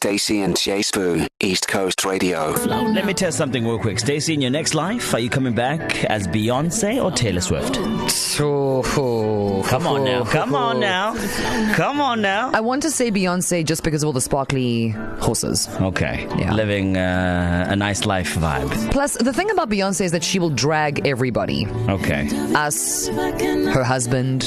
Stacey and Jay Spoo, East Coast Radio. Let me tell something real quick. Stacey, in your next life, are you coming back as Beyonce or Taylor Swift? Come on now. I want to say Beyonce just because of all the sparkly horses. Okay. Yeah. Living a nice life vibe. Plus, the thing about Beyonce is that she will drag everybody. Okay. Us, her husband,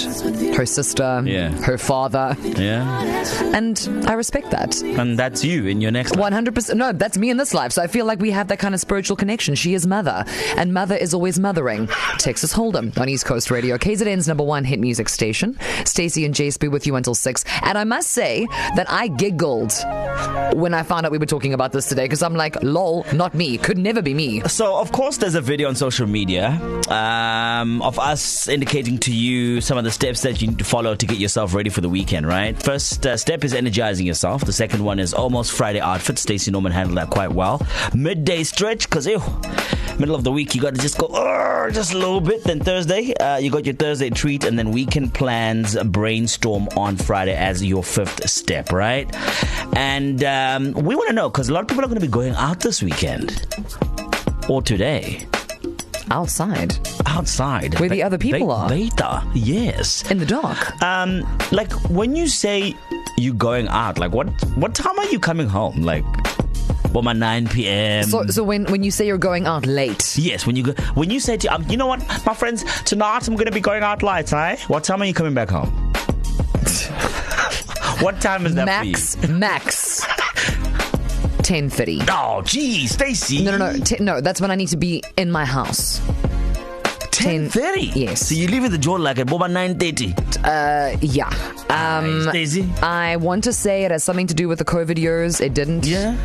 her sister, her father. Yeah. And I respect that. And that's you in your next life. 100%. No, that's me in this life. So I feel like we have that kind of spiritual connection. She is mother. And mother is always mothering. Texas Hold'em on East Coast Radio. KZN's #1 hit music station. Stacey and Jay Spoo with you until 6. And I must say that I giggled when I found out we were talking about this today, because I'm like, lol, not me. Could never be me. So, of course, there's a video on social media of us indicating to you some of the steps that you need to follow to get yourself ready for the weekend, right? First step is energizing yourself. The second one is almost Friday outfit. Stacey Norman handled that quite well. Midday stretch, because middle of the week, you got to just go just a little bit. Then Thursday, you got your Thursday treat, and then weekend plans brainstorm on Friday as your 5th step, right? And we want to know, because a lot of people are going to be going out this weekend or today. Outside. Where the other people are. Later, yes. In the dark. Like, when you say you're going out, like, what time are you coming home? Like, well, my 9 p.m. So when you say you're going out late. Yes, when you say to you know what, my friends, tonight I'm going to be going out late, eh? What time are you coming back home? What time is that for you? Max. 10:30. Oh, gee, Stacey. No, that's when I need to be in my house. 10:30? Yes. So you leave at the door like at 9:30? Yeah. Stacey? I want to say it has something to do with the COVID years. It didn't. Yeah.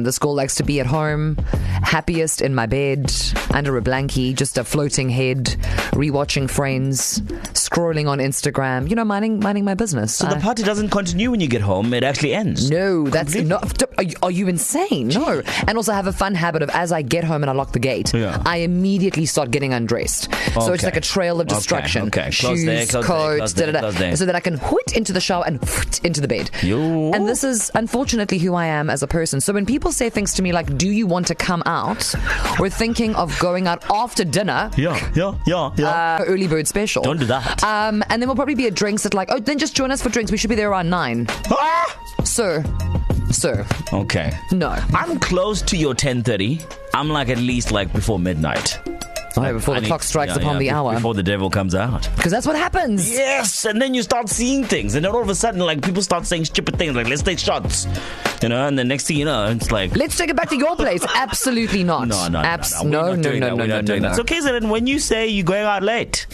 The school likes to be at home, happiest in my bed, under a blankie, just a floating head, rewatching Friends, scrolling on Instagram, minding my business. So the party doesn't continue when you get home, it actually ends? No, that's not. Are you insane? No. And also I have a fun habit of, as I get home and I lock the gate, I immediately start getting undressed. So it's like a trail of destruction. Okay. Shoes, coats, so that I can whoot into the shower and whoot into the bed. And this is unfortunately who I am as a person. So when people say things to me like, do you want to come out? We're thinking of going out after dinner. Yeah. Early bird special. Don't do that. And then we'll probably be at drinks at then just join us for drinks. We should be there around 9. Sir. Okay. No. I'm close to your 10:30. I'm like at least like before midnight. Before the clock strikes upon the hour. Before the devil comes out. Because that's what happens. Yes, and then you start seeing things. And then all of a sudden, like, people start saying stupid things like, let's take shots. And the next thing you know, it's like... Let's take it back to your place. Absolutely not. No. No. It's okay, so then when you say you're going out late,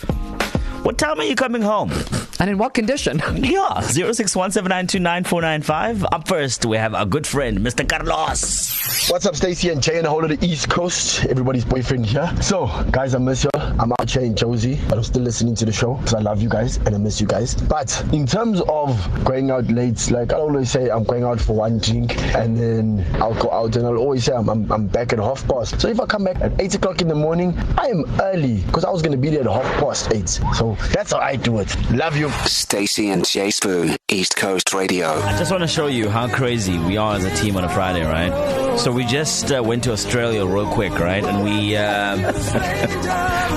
what time are you coming home? And in what condition? Yeah, 0617929495. Up first, we have our good friend, Mr. Carlos. What's up, Stacey and Jay and the whole of the East Coast? Everybody's boyfriend here. So, guys, I miss you. I'm out here in Josie, but I'm still listening to the show because I love you guys and I miss you guys. But in terms of going out late, like I always say, I'm going out for one drink and then I'll go out and I'll always say I'm back at 8:30. So if I come back at 8 o'clock in the morning, I am early because I was going to be there at 8:30. So that's how I do it. Love you. Stacey and Jay Spoo, East Coast Radio. I just want to show you how crazy we are as a team on a Friday, right? So we just went to Australia real quick, right? And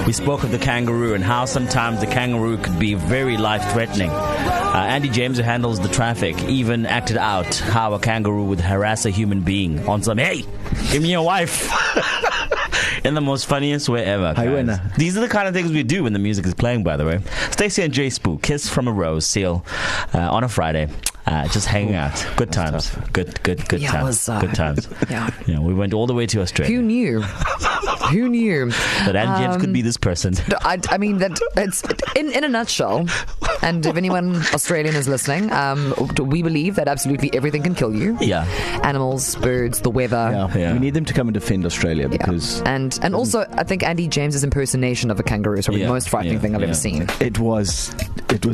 we spoke of the kangaroo and how sometimes the kangaroo could be very life-threatening. Andy James, who handles the traffic, even acted out how a kangaroo would harass a human being on some, hey, give me your wife. In the most funniest way ever. These are the kind of things we do when the music is playing, by the way. Stacey and Jay Spoo, Kiss from a Rose, Seal, on a Friday. Just hanging out. Good times. Good times. Good times. Yeah, we went all the way to Australia. Who knew? That Andy James could be this person. I mean, that it's in a nutshell. And if anyone Australian is listening, we believe that absolutely everything can kill you. Yeah. Animals, birds, the weather. Yeah. We need them to come and defend Australia because... And also, I think Andy James's impersonation of a kangaroo is probably the most frightening thing I've ever seen. It was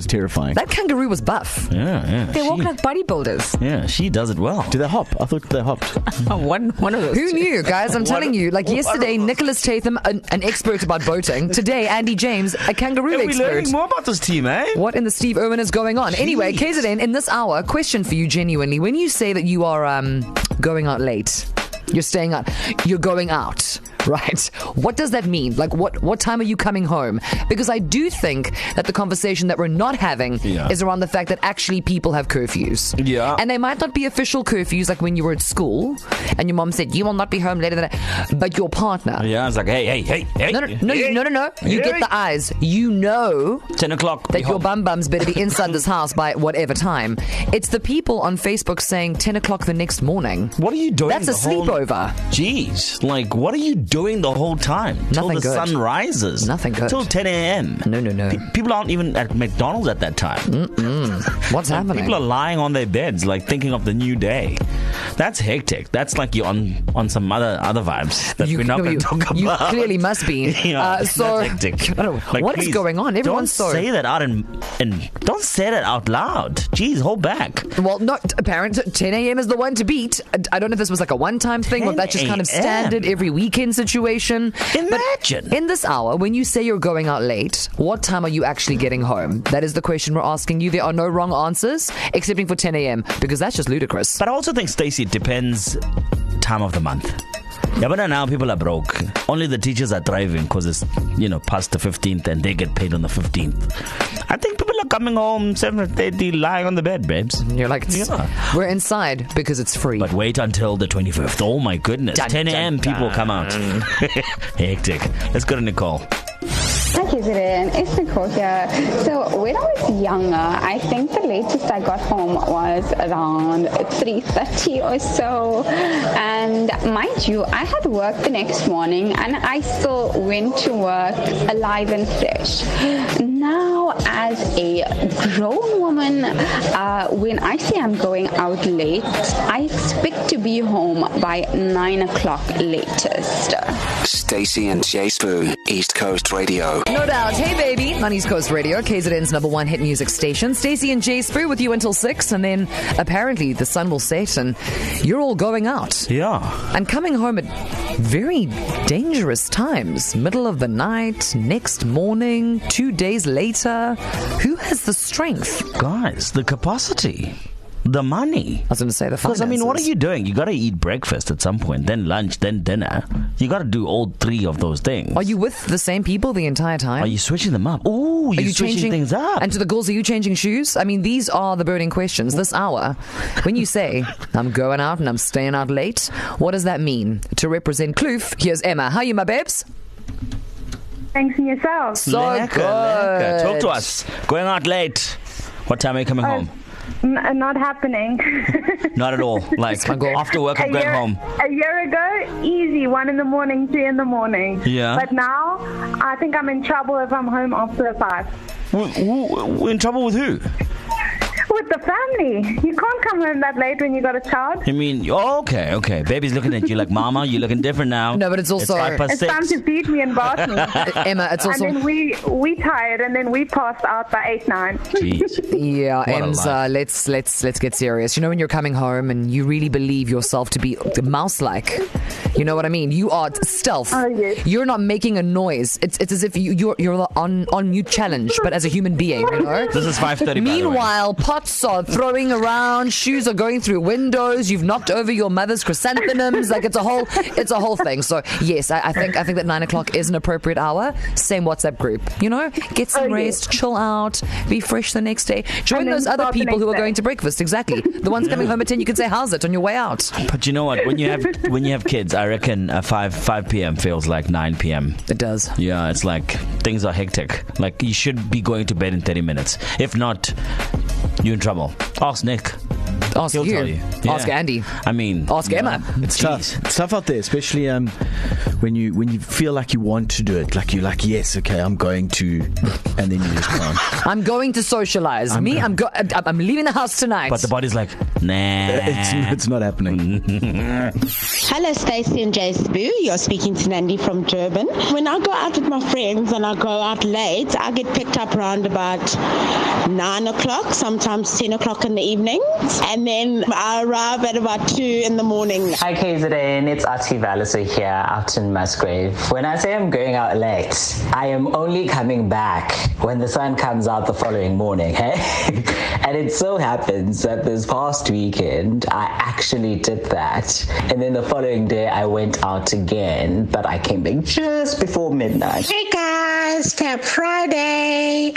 terrifying. That kangaroo was buff. Yeah. They're walking like bodybuilders. Yeah, she does it well. Do they hop? I thought they hopped. One of those. Who knew, guys? I'm telling you. Like yesterday, Nicholas Tatham, an expert about boating. Today, Andy James, a kangaroo expert. We're learning more about this team, eh? What in in the Steve Irwin is going on. Anyway, KZN, in this hour, question for you genuinely. When you say that you are going out late, you're going out, right? What does that mean? Like, what time are you coming home? Because I do think that the conversation that we're not having is around the fact that actually people have curfews. Yeah. And they might not be official curfews like when you were at school and your mom said, you will not be home later than that. But your partner. Yeah, it's like, hey. No. You get the eyes. You know 10 o'clock. that your bums better be inside this house by whatever time. It's the people on Facebook saying 10 o'clock the next morning. What are you doing? That's a sleepover. Jeez. Like, what are you doing the whole time? Till the sun rises. Nothing good. Till 10 a.m. No. People aren't even at McDonald's at that time. What's happening? People are lying on their beds, like thinking of the new day. That's hectic. That's like you're on some other vibes that we're not going to talk about. You clearly must be. That's hectic. I don't know. Like, what is going on? Everyone's don't say that out and don't say that out loud. Jeez, hold back. Well, not apparent. 10 a.m. is the one to beat. I don't know if this was like a one-time thing or if that's just kind of standard every weekend situation. Imagine. But in this hour, when you say you're going out late, what time are you actually getting home? That is the question we're asking you. There are no wrong answers, excepting for 10 a.m. because that's just ludicrous. But I also think, Stacey, it depends time of the month. Yeah, but now people are broke. Only the teachers are thriving because it's, past the 15th and they get paid on the 15th. I think people are coming home 7:30, lying on the bed, babes. And you're like, we're inside because it's free. But wait until the 25th. Oh my goodness. 10 a.m. people come out. Hectic. Let's go to Nicole. Hi KZN, it's Nicole here. So when I was younger, I think the latest I got home was around 3:30 or so. And mind you, I had work the next morning and I still went to work alive and fresh. Now, as a grown woman, when I say I'm going out late, I expect to be home by 9 o'clock latest. Stacey and Jace East Coast Radio. No doubt. Hey, baby. On East Coast Radio, KZN's #1 hit music station. Stacey and Jay Spoo with you until 6, and then apparently the sun will set and you're all going out. Yeah. And coming home at very dangerous times. Middle of the night, next morning, 2 days later. Who has the strength? Guys, the capacity. The money. I was going to say the finances. Because, I mean, what are you doing? You got to eat breakfast at some point, then lunch, then dinner. You got to do all three of those things. Are you with the same people the entire time? Are you switching them up? Ooh, you're switching things up. And to the girls, are you changing shoes? I mean, these are the burning questions this hour. When you say, I'm going out and I'm staying out late, what does that mean? To represent Kloof, here's Emma. How are you, my babes? Thanks, and yourself. So lekker, good. Lekker. Talk to us. Going out late. What time are you coming home? Not happening. Not at all. Like, after work, I'm going home. A year ago, easy, 1 in the morning, 2 in the morning. Yeah. But now, I think I'm in trouble if I'm home after 5. In trouble with who? With the family. You can't come home that late when you got a child. I mean, okay. Baby's looking at you like, Mama, you're looking different now. No, but it's also... It's time to feed me and bath me. Emma, it's also... And then we tired, and then we passed out by 8, 9. Jeez. Yeah, Ems, let's get serious. You know when you're coming home and you really believe yourself to be mouse-like? You know what I mean? You are stealth. Oh, yes. You're not making a noise. It's as if you're on mute challenge, but as a human being, you know? This is 5:30. Meanwhile, pots are throwing around, shoes are going through windows, you've knocked over your mother's chrysanthemums. Like it's a whole thing. So yes, I think that 9 o'clock is an appropriate hour. Same WhatsApp group. You know, get some rest, chill out, be fresh the next day. Join those other people who are going to breakfast. Exactly. The ones coming home at 10, you can say how's it on your way out. But you know what? When you have kids, I reckon 5 p.m. feels like 9 p.m. It does. Yeah, it's like things are hectic. Like you should be going to bed in 30 minutes. If not, you're in trouble. Ask Nick. Ask He'll you. tell you. Yeah. Ask Andy. I mean, ask Emma. It's tough. It's tough out there, especially when you feel like you want to do it. Like you're like, yes, okay, I'm going to, and then you just can't. I'm going to socialize. I'm leaving the house tonight. But the body's like, nah. It's not happening. Hello, Stacey and Jay Spoo. You're speaking to Nandi from Durban. When I go out with my friends and I go out late, I get picked up around about 9 o'clock, sometimes 10 o'clock in the evening. and then I arrive at about 2 in the morning. Hi KZN, it's Ati Valiso here out in Musgrave. When I say I'm going out late, I am only coming back when the sun comes out the following morning, hey? And it so happens that this past weekend, I actually did that. And then the following day, I went out again, but I came back just before midnight. Hey guys, Tap Friday.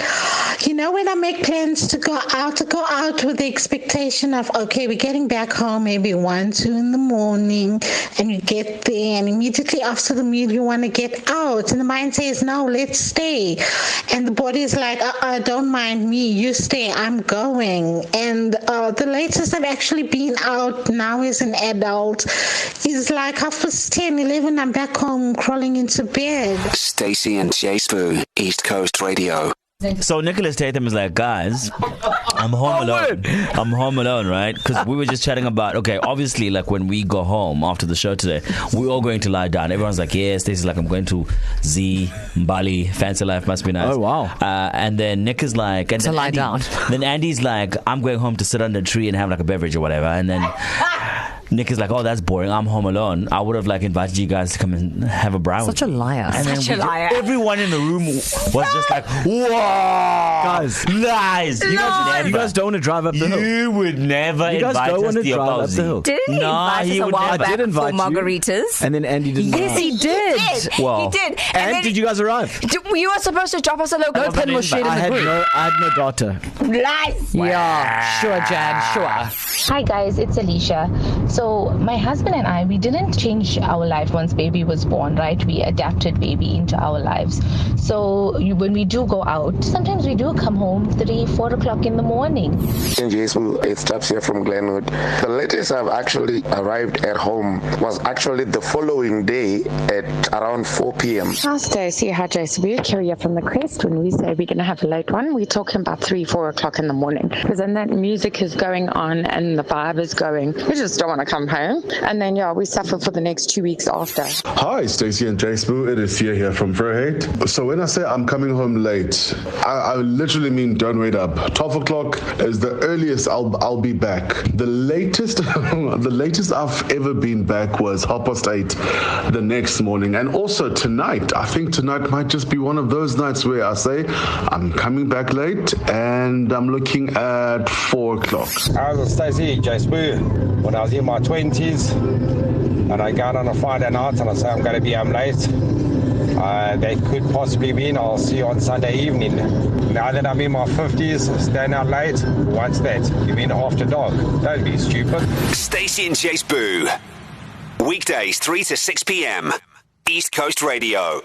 You know, when I make plans to go out with the expectation of, okay, we're getting back home maybe 1, 2 in the morning, and you get there, and immediately after the meal, you want to get out. And the mind says, no, let's stay. And the body is like, don't mind me, you stay, I'm going. And the latest I've actually been out now as an adult is like 10:30, 11, I'm back home crawling into bed. Stacey and Jay Spoo, East Coast Radio. So Nicholas Tatham is like, guys, I'm home alone. I'm home alone, right? Because we were just chatting about, okay, obviously, like when we go home after the show today, we're all going to lie down. Everyone's like, yes, Stacey's like, I'm going to Bali, fancy life, must be nice. Oh, wow. And then Nick is like, and to lie down. Then Andy's like, I'm going home to sit under a tree and have like a beverage or whatever. And then Nick is like, oh, that's boring. I'm home alone. I would have like invited you guys to come and have a brown. Such a liar. And Such a liar. Everyone in the room was just like, whoa, guys, lies. You guys don't want to drive up the hill. You would never You guys invite don't us want to to your drive up the hill. Didn't he invite us a while back for margaritas? And then Andy didn't. Yes, he did. Well, He did. And did you guys arrive? You were supposed to drop us a local. No pin was shared in I the had group. no data. Lies. Yeah, sure, Jan, sure. Hi guys, it's Alicia. So my husband and I, we didn't change our life once baby was born, right? We adapted baby into our lives. So when we do go out, sometimes we do come home 3, 4 o'clock in the morning. It's Taps here from Glenwood. The latest I've actually arrived at home was actually the following day at around 4 p.m. Hi Stacey, hi Jason. We're Kyria from the Crest. When we say we're going to have a late one, we're talking about 3, 4 o'clock in the morning. Because then that music is going on and the vibe is going. We just don't want to come home. And then, we suffer for the next 2 weeks after. Hi, Stacey and Jay Spoo. It is Sia here from Furhate. So when I say I'm coming home late, I literally mean don't wait up. 12 o'clock is the earliest I'll be back. The latest I've ever been back was 8:30 the next morning. And also tonight, I think tonight might just be one of those nights where I say I'm coming back late and I'm looking at 4 o'clock. I was Stacey, Jay Spoo, when I was in my 20s, and I got on a Friday night and I say I'm going to be home late. They could possibly be, and I'll see you on Sunday evening. Now that I'm in my 50s, staying out late, what's that? You mean after dark? Don't be stupid. Stacey and Jay Spoo. Weekdays 3 to 6 p.m. East Coast Radio.